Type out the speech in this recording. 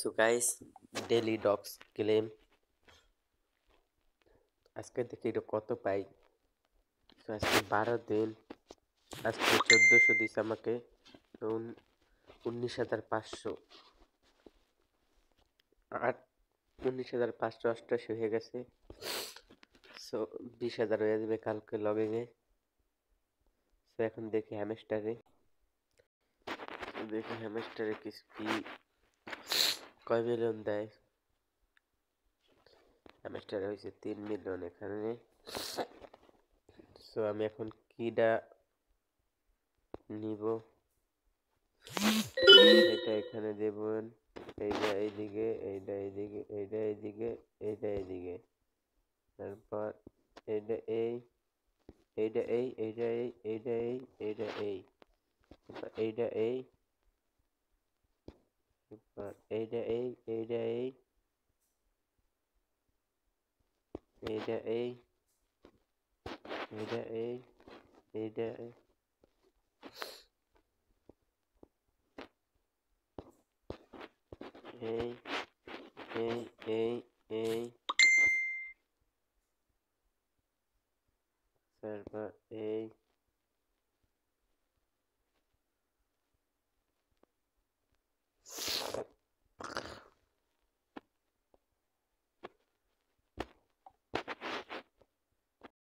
So guys, daily dogs claim আজকে দেখি এটা কত পাই। তো আজকে 12 দিন, আজকে 1400 দিছে আমাকে। তো 19,500 আর 19,588 হয়ে গেছে। সো 20,000 হয়ে যাবে কালকে লগিংয়ে। সো এখন দেখি হ্যামস্টারে কিছু কি কয় মিলিয়ন দেয়। হ্যামস্টারে হয়েছে 3 মিলিয়ন এখানে। সো আমি এখন কিডা নিব, এটা এখানে দেবেন। এইটা এইদিকে, এইটা এইদিকে, এইটা এইদিকে, এইটা এইদিকে, তারপর এইটা এই, এইটা এই, এইটা এই, এইটা এই, এইটা এই, এইটা এই, তারপর এইটা এই, এইটা এই, এইটা এই, এইটা এই, এইটা এই,